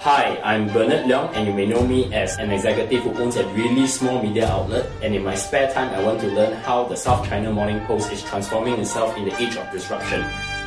Hi, I'm Bernard Leong, and you may know me as an executive who owns a really small media outlet, and in my spare time I want to learn how the South China Morning Post is transforming itself in the age of disruption.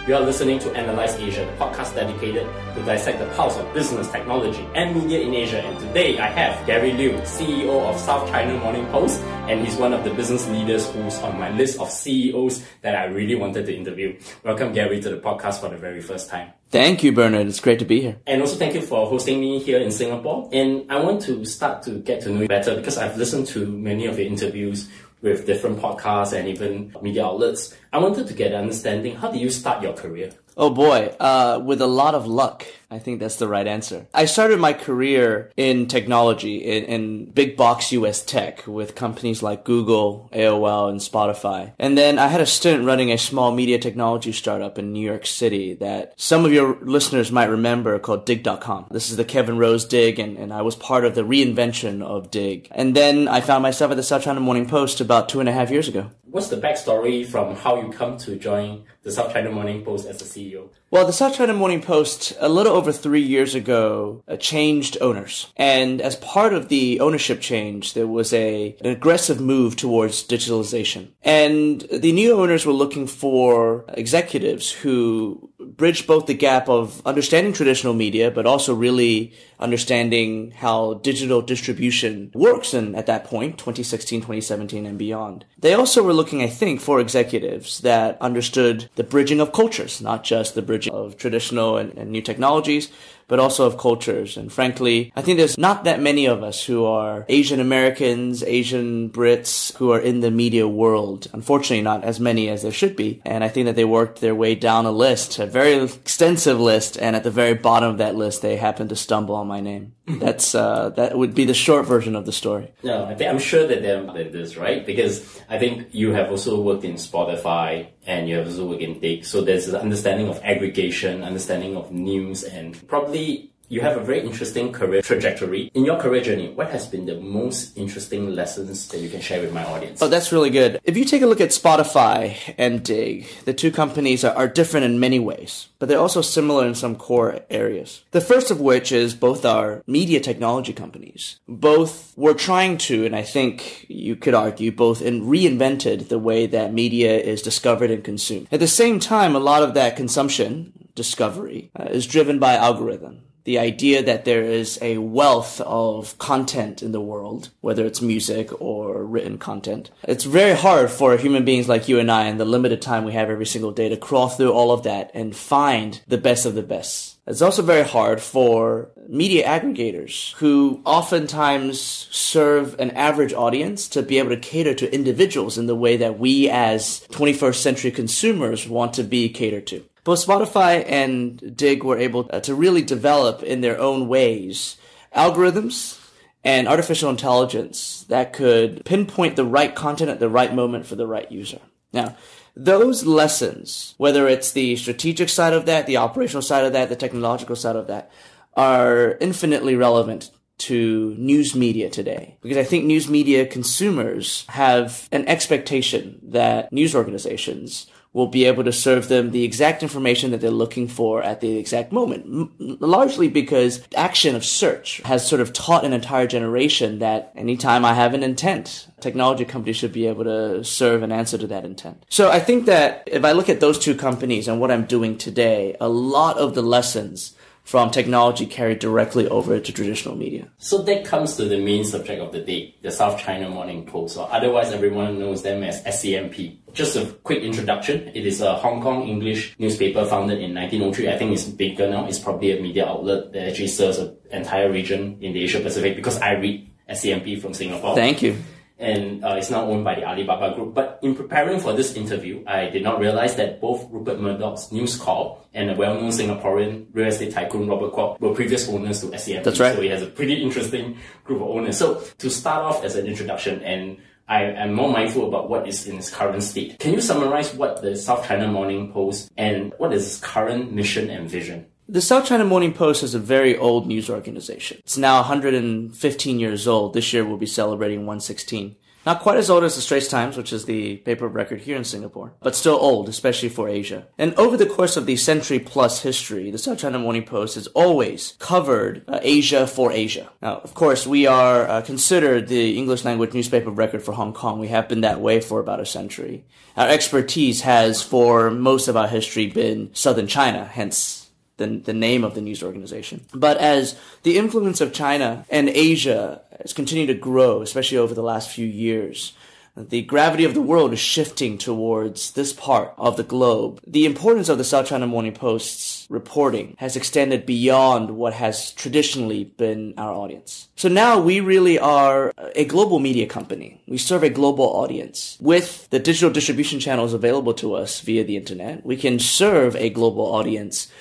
You are listening to Analyse Asia, the podcast dedicated to dissect the pulse of business, technology and media in Asia. And today I have Gary Liu, CEO of South China Morning Post, and he's one of the business leaders who's on my list of CEOs that I really wanted to interview. Welcome, Gary, to the podcast for the very first time. Thank you, Bernard. It's great to be here. And also thank you for hosting me here in Singapore. And I want to start to get to know you better because I've listened to many of your interviews with different podcasts and even media outlets. I wanted to get an understanding, how did you start your career? Oh boy, with a lot of luck. I think that's the right answer. I started my career in technology, in big box US tech with companies like Google, AOL, and Spotify. And then I had a stint running a small media technology startup in New York City that some of your listeners might remember called Dig.com. This is the Kevin Rose Dig, and I was part of the reinvention of Dig. And then I found myself at the South China Morning Post about 2.5 years ago. What's the backstory from how you come to join the South China Morning Post as the CEO? Well, the South China Morning Post, a little over 3 years ago, changed owners. And as part of the ownership change, there was an aggressive move towards digitalization. And the new owners were looking for executives who bridged both the gap of understanding traditional media, but also really understanding how digital distribution works. And at that point, 2016, 2017, and beyond. They also were looking, I think, for executives that understood the bridging of cultures, not just the bridging of traditional and new technologies, but also of cultures. And frankly, I think there's not that many of us who are Asian Americans, Asian Brits who are in the media world. Unfortunately, not as many as there should be. And I think that they worked their way down a list, a very extensive list. And at the very bottom of that list, they happened to stumble on my name. That would be the short version of the story. No, I'm sure that they're more than this, right? Because I think you have also worked in Spotify and you have also worked in Dig. So there's an understanding of aggregation, understanding of news, and probably you have a very interesting career trajectory. In your career journey, what has been the most interesting lessons that you can share with my audience? Oh, that's really good. If you take a look at Spotify and Dig, the two companies are different in many ways, but they're also similar in some core areas. The first of which is both are media technology companies. Both were trying to, and I think you could argue, both reinvented the way that media is discovered and consumed. At the same time, a lot of that consumption, discovery, is driven by algorithm. The idea that there is a wealth of content in the world, whether it's music or written content. It's very hard for human beings like you and I in the limited time we have every single day to crawl through all of that and find the best of the best. It's also very hard for media aggregators who oftentimes serve an average audience to be able to cater to individuals in the way that we as 21st century consumers want to be catered to. Both Spotify and Dig were able to really develop in their own ways algorithms and artificial intelligence that could pinpoint the right content at the right moment for the right user. Now, those lessons, whether it's the strategic side of that, the operational side of that, the technological side of that, are infinitely relevant to news media today. Because I think news media consumers have an expectation that news organizations will be able to serve them the exact information that they're looking for at the exact moment. Largely because action of search has sort of taught an entire generation that anytime I have an intent, technology companies should be able to serve an answer to that intent. So I think that if I look at those two companies and what I'm doing today, a lot of the lessons from technology carried directly over to traditional media. So that comes to the main subject of the day, the South China Morning Post, or otherwise everyone knows them as SCMP. Just a quick introduction. It is a Hong Kong English newspaper founded in 1903. I think it's bigger now. It's probably a media outlet that actually serves an entire region in the Asia Pacific because I read SCMP from Singapore. Thank you. And it's now owned by the Alibaba group. But in preparing for this interview, I did not realize that both Rupert Murdoch's News Corp and a well-known Singaporean real estate tycoon Robert Kwok were previous owners to SCMP. That's right. So he has a pretty interesting group of owners. So to start off as an introduction, and I am more mindful about what is in its current state, can you summarize what the South China Morning Post and what is its current mission and vision? The South China Morning Post is a very old news organization. It's now 115 years old. This year we'll be celebrating 116. Not quite as old as the Straits Times, which is the paper of record here in Singapore, but still old, especially for Asia. And over the course of the century-plus history, the South China Morning Post has always covered Asia for Asia. Now, of course, we are considered the English language newspaper of record for Hong Kong. We have been that way for about a century. Our expertise has, for most of our history, been Southern China, hence the name of the news organization. But as the influence of China and Asia has continued to grow, especially over the last few years, the gravity of the world is shifting towards this part of the globe. The importance of the South China Morning Post's reporting has extended beyond what has traditionally been our audience. So now we really are a global media company. We serve a global audience. With the digital distribution channels available to us via the internet, we can serve a global audience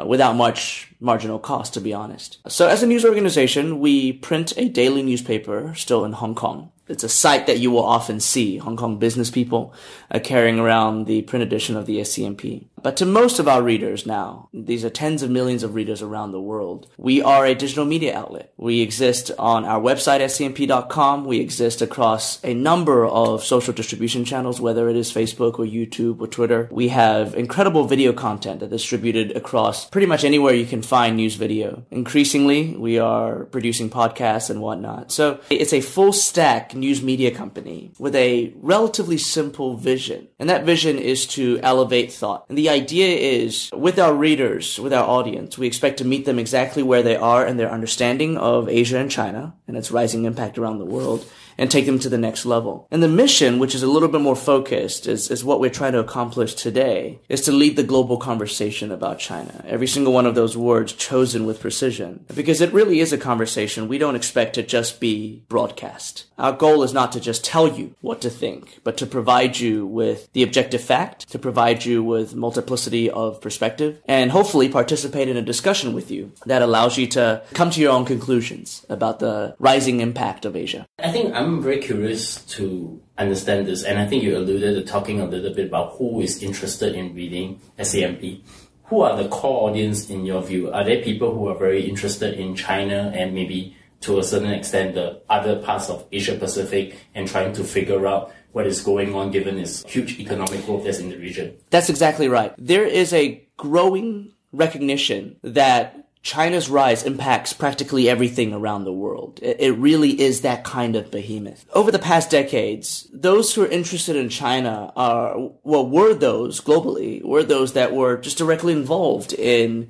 without much marginal cost, to be honest. So as a news organization, we print a daily newspaper still in Hong Kong. It's a sight that you will often see Hong Kong business people carrying around the print edition of the SCMP. But to most of our readers now, these are tens of millions of readers around the world, we are a digital media outlet. We exist on our website, scmp.com. We exist across a number of social distribution channels, whether it is Facebook or YouTube or Twitter. We have incredible video content that is distributed across pretty much anywhere you can find news video. Increasingly, we are producing podcasts and whatnot. So it's a full stack news media company with a relatively simple vision. And that vision is to elevate thought. And the idea is, with our readers, with our audience, we expect to meet them exactly where they are in their understanding of Asia and China and its rising impact around the world, and take them to the next level. And the mission, which is a little bit more focused, is what we're trying to accomplish today, is to lead the global conversation about China. Every single one of those words chosen with precision. Because it really is a conversation we don't expect to just be broadcast. Our goal is not to just tell you what to think, but to provide you with the objective fact, to provide you with multiplicity of perspective, and hopefully participate in a discussion with you that allows you to come to your own conclusions about the rising impact of Asia. I think I'm very curious to understand this, and I think you alluded to talking a little bit about who is interested in reading SCMP. Who are the core audience in your view? Are there people who are very interested in China and maybe to a certain extent the other parts of Asia Pacific and trying to figure out what is going on given its huge economic growth that's in the region? That's exactly right. There is a growing recognition that China's rise impacts practically everything around the world. It really is that kind of behemoth. Over the past decades, those who are interested in China were those that were just directly involved in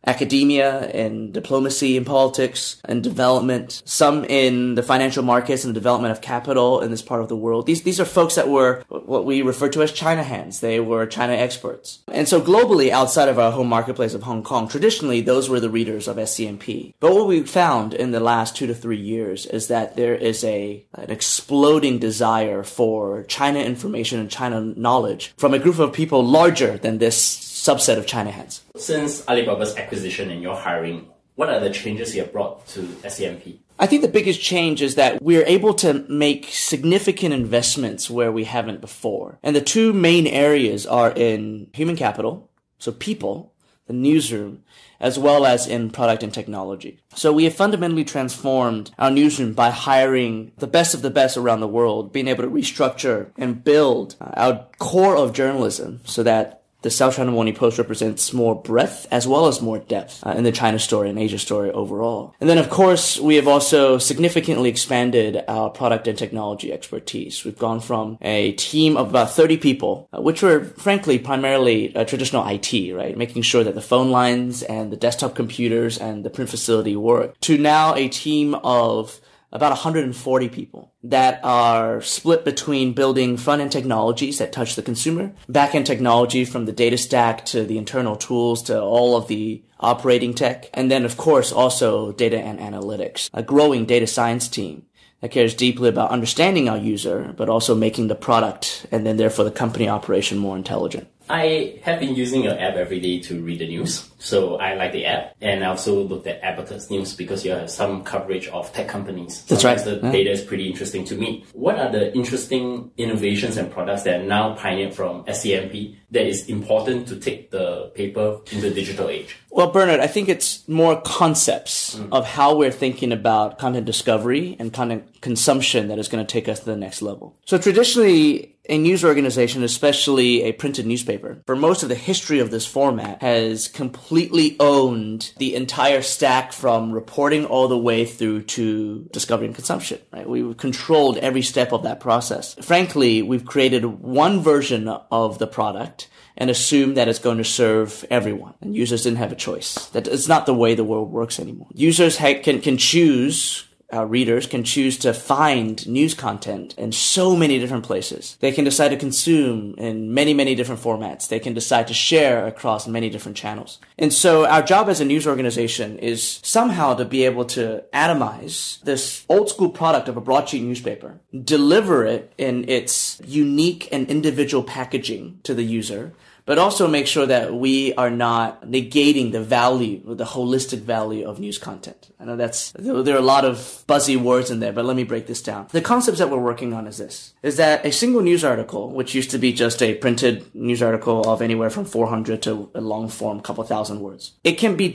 academia and diplomacy and politics and development, some in the financial markets and the development of capital in this part of the world. These are folks that were what we refer to as China hands. They were China experts. And so globally, outside of our home marketplace of Hong Kong, traditionally, those were the readers of SCMP. But what we found in the last 2 to 3 years is that there is an exploding desire for China information and China knowledge from a group of people larger than this subset of China hands. Since Alibaba's acquisition and your hiring, what are the changes you have brought to SCMP? I think the biggest change is that we're able to make significant investments where we haven't before. And the two main areas are in human capital, so people, the newsroom, as well as in product and technology. So we have fundamentally transformed our newsroom by hiring the best of the best around the world, being able to restructure and build our core of journalism so that the South China Morning Post represents more breadth as well as more depth in the China story and Asia story overall. And then, of course, we have also significantly expanded our product and technology expertise. We've gone from a team of about 30 people, which were, frankly, primarily traditional IT, right? Making sure that the phone lines and the desktop computers and the print facility work, to now a team of about 140 people that are split between building front-end technologies that touch the consumer, back-end technology from the data stack to the internal tools to all of the operating tech, and then, of course, also data and analytics, a growing data science team that cares deeply about understanding our user, but also making the product and then therefore the company operation more intelligent. I have been using your app every day to read the news. So I like the app. And I also looked at Abacus News because you have some coverage of tech companies. That's right. The data is pretty interesting to me. What are the interesting innovations and products that are now pioneered from SCMP that is important to take the paper in the digital age? Well, Bernard, I think it's more concepts of how we're thinking about content discovery and content consumption that is going to take us to the next level. So traditionally, a news organization, especially a printed newspaper, for most of the history of this format, has completely owned the entire stack from reporting all the way through to discovery and consumption, right? We've controlled every step of that process. Frankly, we've created one version of the product and assume that it's going to serve everyone. And users didn't have a choice. That it's not the way the world works anymore. Users can choose, readers can choose to find news content in so many different places. They can decide to consume in many, many different formats. They can decide to share across many different channels. And so our job as a news organization is somehow to be able to atomize this old school product of a broadsheet newspaper, deliver it in its unique and individual packaging to the user, but also make sure that we are not negating the value, or the holistic value of news content. I know there are a lot of buzzy words in there, but let me break this down. The concepts that we're working on is that a single news article, which used to be just a printed news article of anywhere from 400 to a long form, couple thousand words, it can be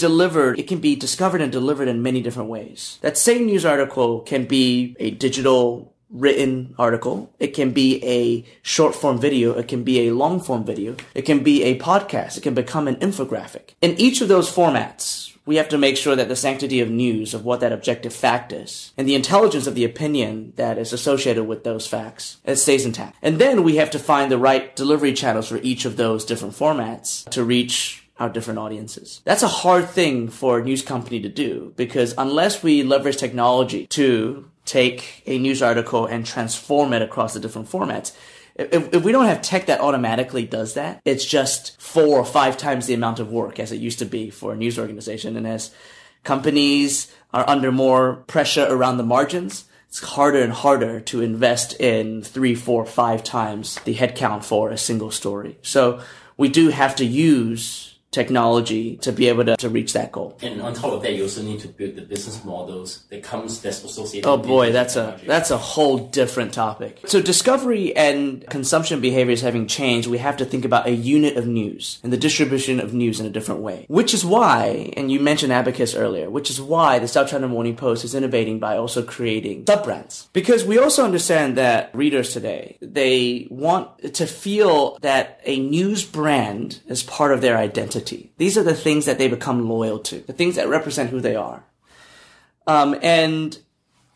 discovered and delivered in many different ways. That same news article can be a digital written article. It can be a short form video. It can be a long form video. It can be a podcast. It can become an infographic. In each of those formats, we have to make sure that the sanctity of news, of what that objective fact is, and the intelligence of the opinion that is associated with those facts, it stays intact. And then we have to find the right delivery channels for each of those different formats to reach our different audiences. That's a hard thing for a news company to do, because unless we leverage technology to take a news article and transform it across the different formats, if we don't have tech that automatically does that, it's just 4 or 5 times the amount of work as it used to be for a news organization. And as companies are under more pressure around the margins, it's harder and harder to invest in 3, 4, 5 times the headcount for a single story. So we do have to use technology to be able to reach that goal. And on top of that, you also need to build the business models that's associated. Oh boy, that's a whole different topic. So discovery and consumption behaviors having changed, we have to think about a unit of news and the distribution of news in a different way. Which is why, and you mentioned Abacus earlier, which is why the South China Morning Post is innovating by also creating sub-brands. Because we also understand that readers today, they want to feel that a news brand is part of their identity. These are the things that they become loyal to, the things that represent who they are. And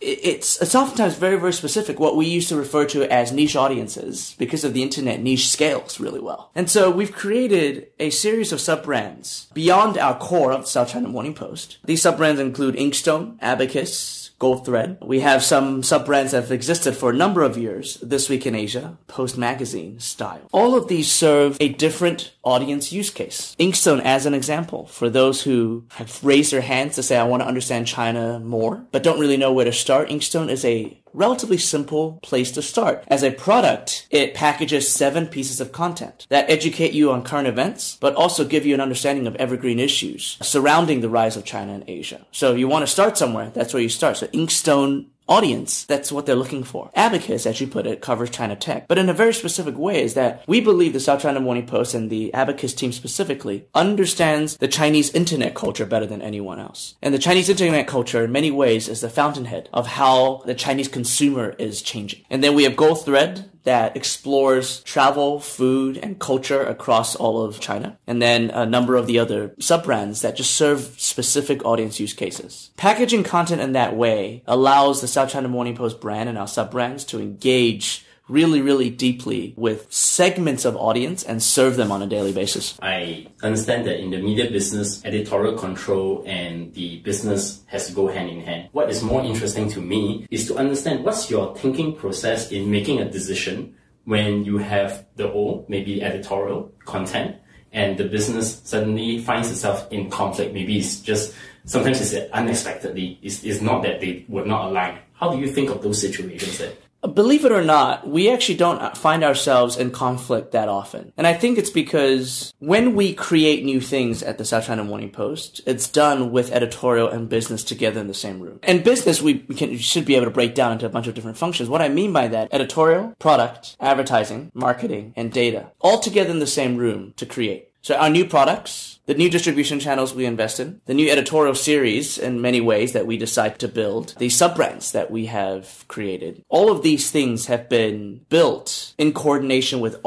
it's oftentimes very, very specific, what we used to refer to as niche audiences. Because of the internet, niche scales really well. And so we've created a series of sub-brands beyond our core of the South China Morning Post. These sub-brands include Inkstone, Abacus, Gold Thread. We have some sub-brands that have existed for a number of years. This Week in Asia, Post Magazine, Style. All of these serve a different audience use case. Inkstone as an example, for those who have raised their hands to say, I want to understand China more, but don't really know where to start. Inkstone is a relatively simple place to start. As a product, it packages 7 pieces of content that educate you on current events, but also give you an understanding of evergreen issues surrounding the rise of China and Asia. So you want to start somewhere, that's where you start. So Inkstone audience, that's what they're looking for. Abacus, as you put it, covers China tech, but in a very specific way is that we believe the South China Morning Post and the Abacus team specifically understands the Chinese internet culture better than anyone else. And the Chinese internet culture in many ways is the fountainhead of how the Chinese consumer is changing. And then we have Gold Thread that explores travel, food, and culture across all of China. And then a number of the other sub-brands that just serve specific audience use cases. Packaging content in that way allows the South China Morning Post brand and our sub-brands to engage really, really deeply with segments of audience and serve them on a daily basis. I understand that in the media business, editorial control and the business has to go hand in hand. What is more interesting to me is to understand what's your thinking process in making a decision when you have the old, maybe editorial content, and the business suddenly finds itself in conflict. Maybe it's just, sometimes it's unexpectedly. It's not that they were not aligned. How do you think of those situations then? Believe it or not, we actually don't find ourselves in conflict that often. And I think it's because when we create new things at the South China Morning Post, it's done with editorial and business together in the same room. And business, we should be able to break down into a bunch of different functions. What I mean by that, editorial, product, advertising, marketing, and data, all together in the same room to create. So our new products, the new distribution channels we invest in, the new editorial series in many ways that we decide to build, the sub-brands that we have created, all of these things have been built in coordination with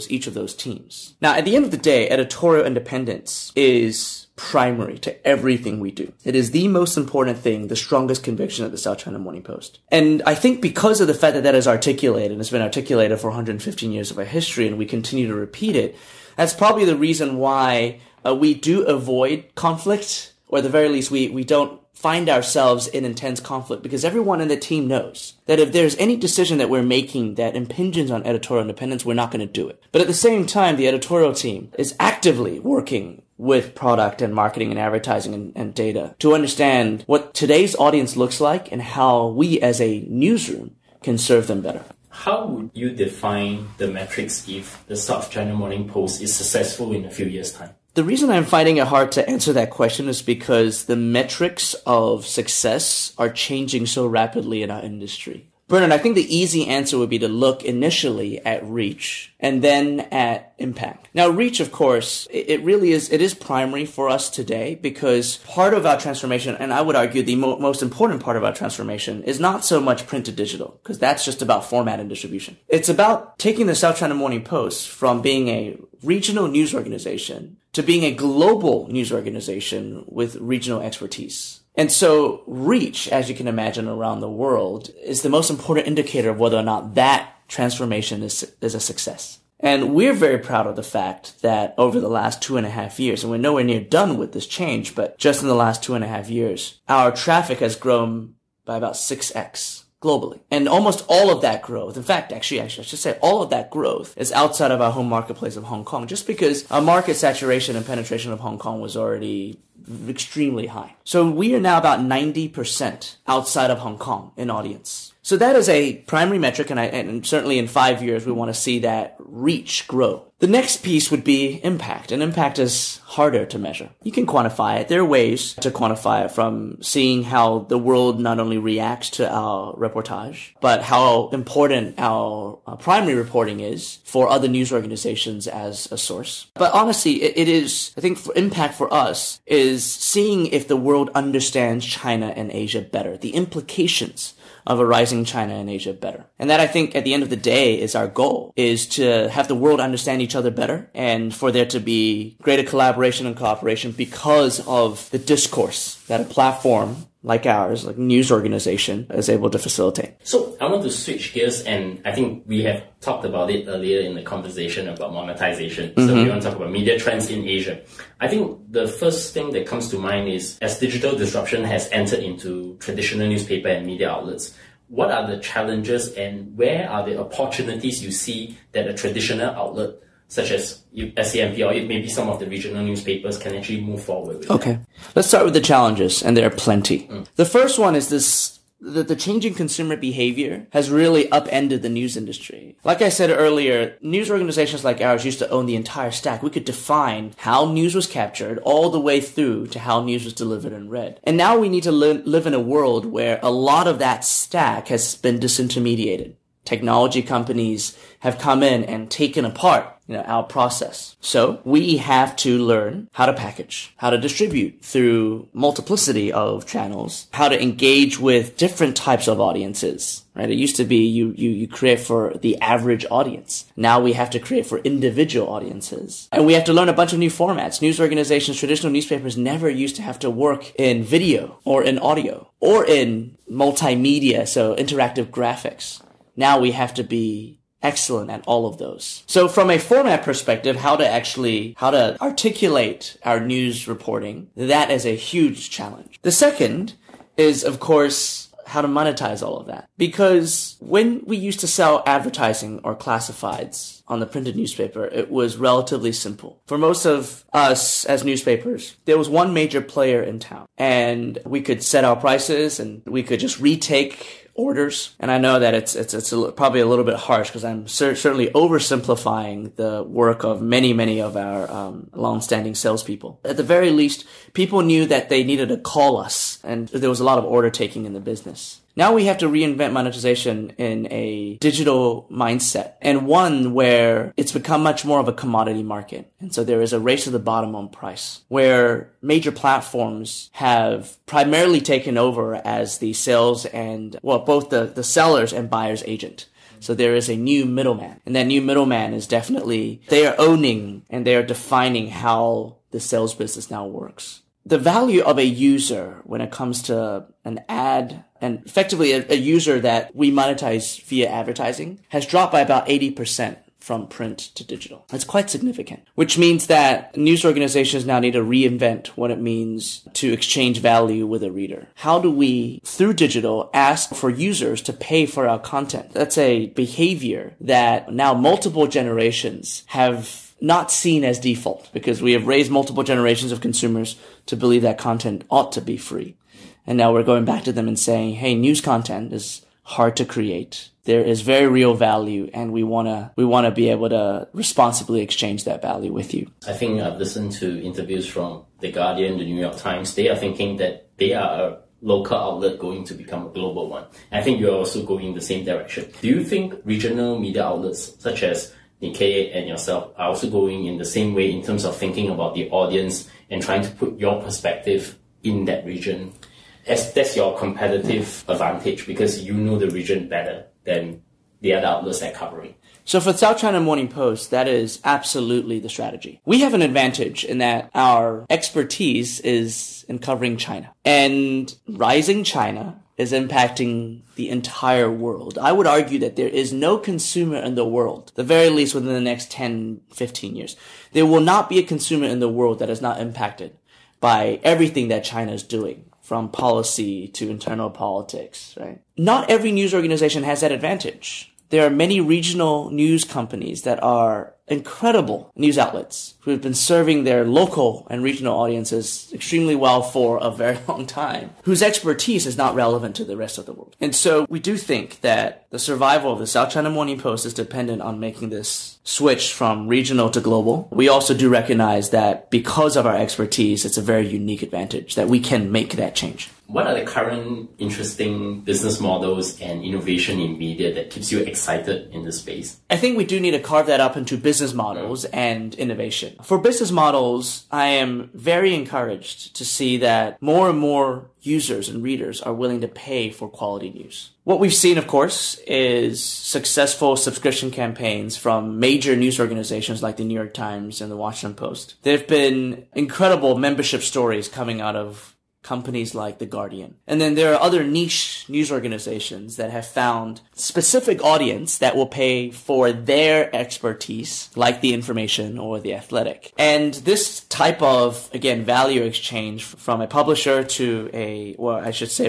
each of those teams. Now, at the end of the day, editorial independence is primary to everything we do. It is the most important thing, the strongest conviction of the South China Morning Post. And I think because of the fact that that is articulated, and it's been articulated for 115 years of our history, and we continue to repeat it, that's probably the reason why we do avoid conflict, or at the very least, we don't find ourselves in intense conflict, because everyone in the team knows that if there's any decision that we're making that impinges on editorial independence, we're not going to do it. But at the same time, the editorial team is actively working with product and marketing and advertising and data to understand what today's audience looks like and how we as a newsroom can serve them better. How would you define the metrics if the South China Morning Post is successful in a few years' time? The reason I'm finding it hard to answer that question is because the metrics of success are changing so rapidly in our industry. Bernard, I think the easy answer would be to look initially at reach and then at impact. Now, reach, of course, it is primary for us today, because part of our transformation, and I would argue the most important part of our transformation, is not so much print to digital, because that's just about format and distribution. It's about taking the South China Morning Post from being a regional news organization to being a global news organization with regional expertise. And so reach, as you can imagine, around the world is the most important indicator of whether or not that transformation is a success. And we're very proud of the fact that over the last 2.5 years, and we're nowhere near done with this change, but just in the last 2.5 years, our traffic has grown by about 6x. Globally. And almost all of that growth, in fact, actually, I should say all of that growth is outside of our home marketplace of Hong Kong, just because our market saturation and penetration of Hong Kong was already extremely high. So we are now about 90% outside of Hong Kong in audience. So that is a primary metric, and certainly in 5 years, we want to see that reach grow. The next piece would be impact, and impact is harder to measure. You can quantify it. There are ways to quantify it, from seeing how the world not only reacts to our reportage, but how important our primary reporting is for other news organizations as a source. But honestly, it is, I think, impact for us is seeing if the world understands China and Asia better, the implications of a rising China and Asia better. And that, I think, at the end of the day, is our goal, is to have the world understand each other better, and for there to be greater collaboration and cooperation because of the discourse that a platform like ours, like a news organization, is able to facilitate. So I want to switch gears, and I think we have talked about it earlier in the conversation about monetization. So we want to talk about media trends in Asia. I think the first thing that comes to mind is, as digital disruption has entered into traditional newspaper and media outlets, what are the challenges and where are the opportunities you see that a traditional outlet such as SCMP or maybe some of the regional newspapers can actually move forward with? Okay. Let's start with the challenges, and there are plenty. The first one is the changing consumer behavior has really upended the news industry. Like I said earlier, news organizations like ours used to own the entire stack. We could define how news was captured all the way through to how news was delivered and read. And now we need to live in a world where a lot of that stack has been disintermediated. Technology companies have come in and taken apart our process. So we have to learn how to package, how to distribute through multiplicity of channels, how to engage with different types of audiences, right? It used to be you create for the average audience. Now we have to create for individual audiences. And we have to learn a bunch of new formats. News organizations, traditional newspapers never used to have to work in video or in audio or in multimedia, so interactive graphics. Now we have to be excellent at all of those. So from a format perspective, how to articulate our news reporting, that is a huge challenge. The second is, of course, how to monetize all of that. Because when we used to sell advertising or classifieds on the printed newspaper, it was relatively simple. For most of us as newspapers, there was one major player in town, and we could set our prices and we could just retake orders. And I know that it's probably a little bit harsh because I'm certainly oversimplifying the work of many of our long-standing salespeople. At the very least, people knew that they needed to call us, and there was a lot of order taking in the business. Now we have to reinvent monetization in a digital mindset, and one where it's become much more of a commodity market. And so there is a race to the bottom on price, where major platforms have primarily taken over as the sales and, well, both the seller's and buyer's agent. So there is a new middleman, and that new middleman is definitely, they are owning and they are defining how the sales business now works. The value of a user when it comes to an ad, and effectively a user that we monetize via advertising, has dropped by about 80% from print to digital. That's quite significant, which means that news organizations now need to reinvent what it means to exchange value with a reader. How do we, through digital, ask for users to pay for our content? That's a behavior that now multiple generations have not seen as default, because we have raised multiple generations of consumers to believe that content ought to be free. And now we're going back to them and saying, hey, news content is hard to create. There is very real value, and we want to be able to responsibly exchange that value with you. I think I've listened to interviews from The Guardian, the New York Times. They are thinking that they are a local outlet going to become a global one. I think you're also going in the same direction. Do you think regional media outlets such as Nikkei and yourself are also going in the same way in terms of thinking about the audience and trying to put your perspective in that region? As that's your competitive advantage because you know the region better than the other outlets that are covering. So for the South China Morning Post, that is absolutely the strategy. We have an advantage in that our expertise is in covering China. And rising China is impacting the entire world. I would argue that there is no consumer in the world, the very least within the next 10, 15 years. There will not be a consumer in the world that is not impacted by everything that China is doing, from policy to internal politics, right? Not every news organization has that advantage. There are many regional news companies that are incredible news outlets who have been serving their local and regional audiences extremely well for a very long time, whose expertise is not relevant to the rest of the world. And so we do think that the survival of the South China Morning Post is dependent on making this switch from regional to global. We also do recognize that because of our expertise, it's a very unique advantage that we can make that change. What are the current interesting business models and innovation in media that keeps you excited in this space? I think we do need to carve that up into business models and innovation. For business models, I am very encouraged to see that more and more users and readers are willing to pay for quality news. What we've seen, of course, is successful subscription campaigns from major news organizations like the New York Times and the Washington Post. There have been incredible membership stories coming out of companies like The Guardian. And then there are other niche news organizations that have found specific audience that will pay for their expertise, like The Information or The Athletic. And this type of, again, value exchange from a publisher to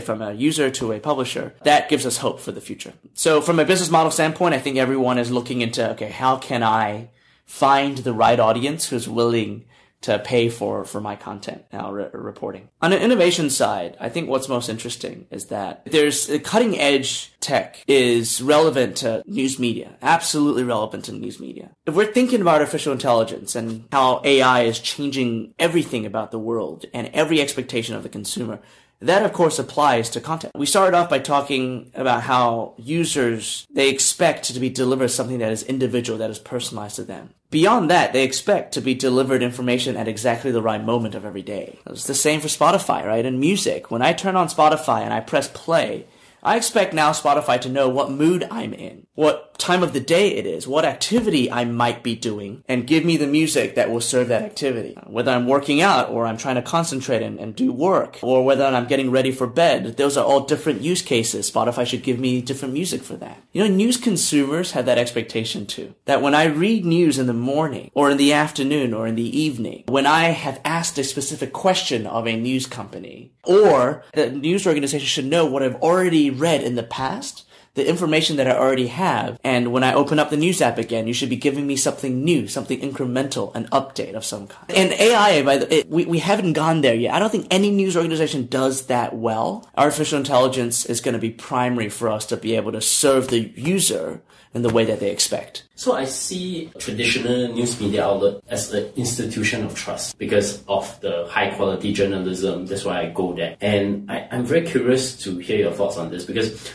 from a user to a publisher, that gives us hope for the future. So from a business model standpoint, I think everyone is looking into, okay, how can I find the right audience who's willing to pay for my content now reporting. On an innovation side, I think what's most interesting is that there's a cutting edge tech is relevant to news media, absolutely relevant to news media. If we're thinking about artificial intelligence and how AI is changing everything about the world and every expectation of the consumer, that, of course, applies to content. We started off by talking about how users, they expect to be delivered something that is individual, that is personalized to them. Beyond that, they expect to be delivered information at exactly the right moment of every day. It's the same for Spotify, right? In music, when I turn on Spotify and I press play, I expect now Spotify to know what mood I'm in, what time of the day it is, what activity I might be doing, and give me the music that will serve that activity. Whether I'm working out or I'm trying to concentrate and do work, or whether I'm getting ready for bed, those are all different use cases. Spotify should give me different music for that. You know, news consumers have that expectation too. That when I read news in the morning, or in the afternoon, or in the evening, when I have asked a specific question of a news company, or the news organization should know what I've already read in the past, the information that I already have. And when I open up the news app again, you should be giving me something new, something incremental, an update of some kind. And AI, we haven't gone there yet. I don't think any news organization does that well. Artificial intelligence is going to be primary for us to be able to serve the user in the way that they expect. So I see traditional news media outlet as an institution of trust because of the high quality journalism. That's why I go there. And I'm very curious to hear your thoughts on this because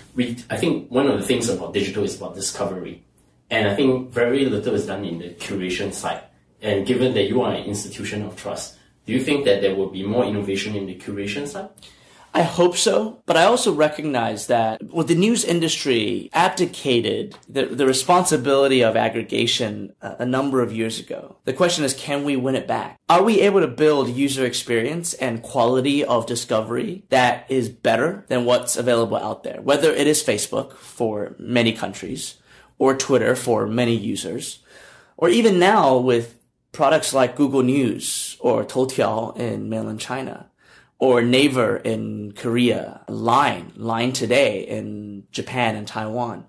I think one of the things about digital is about discovery. And I think very little is done in the curation side. And given that you are an institution of trust, do you think that there will be more innovation in the curation side? I hope so, but I also recognize that with the news industry abdicated the responsibility of aggregation a number of years ago. The question is, can we win it back? Are we able to build user experience and quality of discovery that is better than what's available out there? Whether it is Facebook for many countries or Twitter for many users, or even now with products like Google News or Toutiao in mainland China, or Naver in Korea, Line Today in Japan and Taiwan.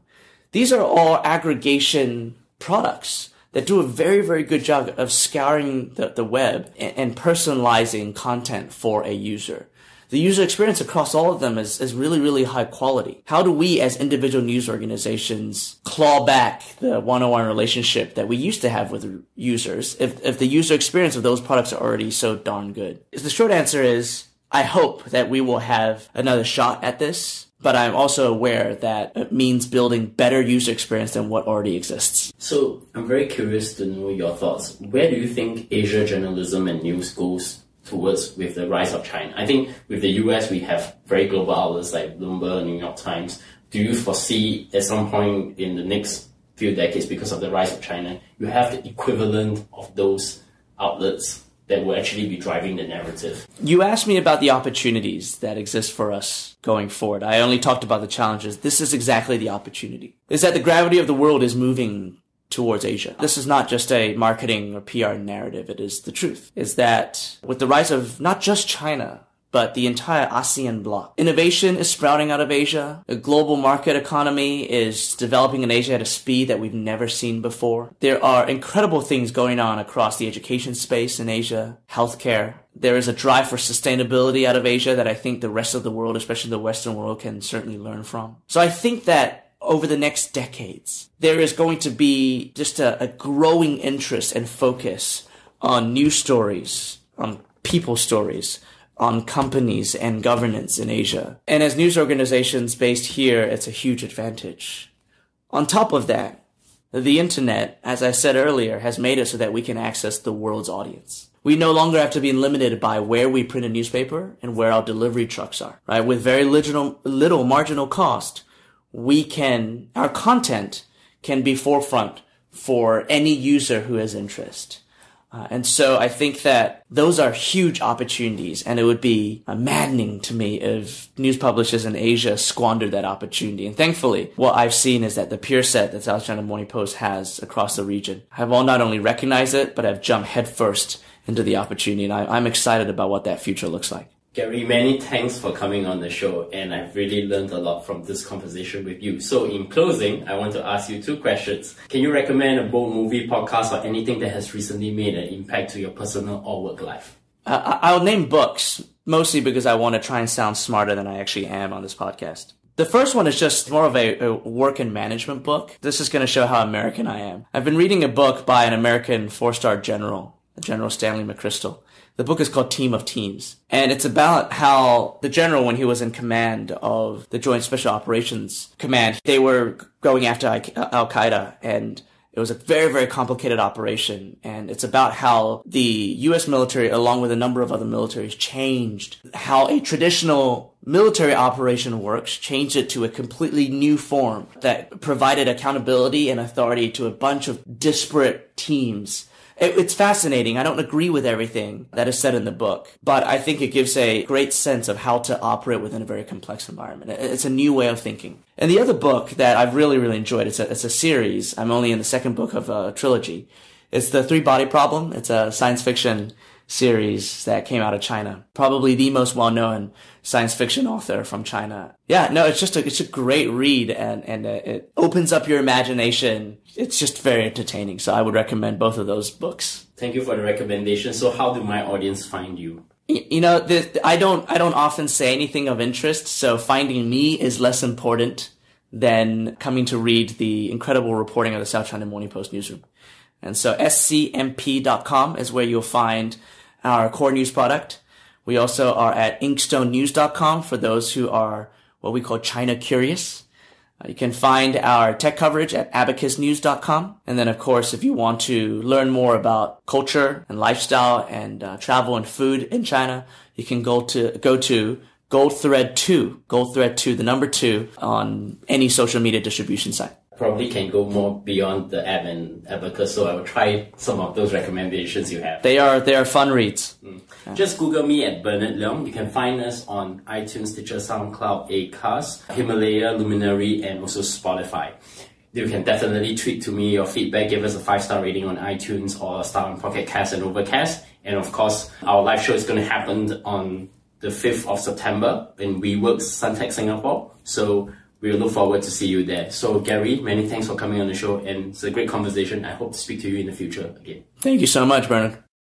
These are all aggregation products that do a very, very good job of scouring the web and personalizing content for a user. The user experience across all of them is really, really high quality. How do we as individual news organizations claw back the one-on-one relationship that we used to have with users if the user experience of those products are already so darn good? The short answer is, I hope that we will have another shot at this, but I'm also aware that it means building better user experience than what already exists. So I'm very curious to know your thoughts. Where do you think Asia journalism and news goes towards with the rise of China? I think with the US, we have very global outlets like Bloomberg, New York Times. Do you foresee at some point in the next few decades, because of the rise of China, you have the equivalent of those outlets that will actually be driving the narrative? You asked me about the opportunities that exist for us going forward. I only talked about the challenges. This is exactly the opportunity. Is that the gravity of the world is moving towards Asia. This is not just a marketing or PR narrative. It is the truth. Is that with the rise of not just China, but the entire ASEAN bloc, innovation is sprouting out of Asia. A global market economy is developing in Asia at a speed that we've never seen before. There are incredible things going on across the education space in Asia, healthcare. There is a drive for sustainability out of Asia that I think the rest of the world, especially the Western world, can certainly learn from. So I think that over the next decades, there is going to be just a growing interest and focus on news stories, on people stories, on companies and governance in Asia. And as news organizations based here, it's a huge advantage. On top of that, the internet, as I said earlier, has made it so that we can access the world's audience. We no longer have to be limited by where we print a newspaper and where our delivery trucks are, right? With very little marginal cost, our content can be forefront for any user who has interest. And so I think that those are huge opportunities, and it would be maddening to me if news publishers in Asia squandered that opportunity. And thankfully, what I've seen is that the peer set that South China Morning Post has across the region have all not only recognized it, but have jumped headfirst into the opportunity. And I'm excited about what that future looks like. Gary, many thanks for coming on the show, and I've really learned a lot from this conversation with you. So in closing, I want to ask you 2 questions. Can you recommend a book, movie, podcast, or anything that has recently made an impact to your personal or work life? I'll name books, mostly because I want to try and sound smarter than I actually am on this podcast. The first one is just more of a work and management book. This is going to show how American I am. I've been reading a book by an American 4-star general, General Stanley McChrystal. The book is called Team of Teams. And it's about how the general, when he was in command of the Joint Special Operations Command, they were going after Al-Qaeda, and it was a very, very complicated operation. And it's about how the U.S. military, along with a number of other militaries, changed how a traditional military operation works, changed it to a completely new form that provided accountability and authority to a bunch of disparate teams. It's fascinating. I don't agree with everything that is said in the book, but I think it gives a great sense of how to operate within a very complex environment. It's a new way of thinking. And the other book that I've really, really enjoyed, it's a series. I'm only in the second book of a trilogy. It's The 3-Body Problem. It's a science fiction series that came out of China. Probably the most well-known science fiction author from China. Yeah, no, it's a great read and it opens up your imagination. It's just very entertaining. So I would recommend both of those books. Thank you for the recommendation. So how do my audience find you? You know, I don't often say anything of interest, so finding me is less important than coming to read the incredible reporting of the South China Morning Post newsroom. And so scmp.com is where you'll find our core news product. We also are at inkstonenews.com for those who are what we call China curious. You can find our tech coverage at abacusnews.com. And then, of course, if you want to learn more about culture and lifestyle and travel and food in China, you can go to Goldthread 2, the number 2, on any social media distribution site. Probably can go more beyond the app and Abacus, so I will try some of those recommendations you have. They are fun reads. Yeah. Just Google me at Bernard Leong. You can find us on iTunes, Stitcher, SoundCloud, Acast, Himalaya, Luminary, and also Spotify. You can definitely tweet to me your feedback, give us a 5-star rating on iTunes or a star on Pocket Cast and Overcast. And of course, our live show is going to happen on the 5th of September in WeWorks Suntec, Singapore. So we look forward to see you there. So Gary, many thanks for coming on the show, and it's a great conversation. I hope to speak to you in the future again. Thank you so much, Bernard.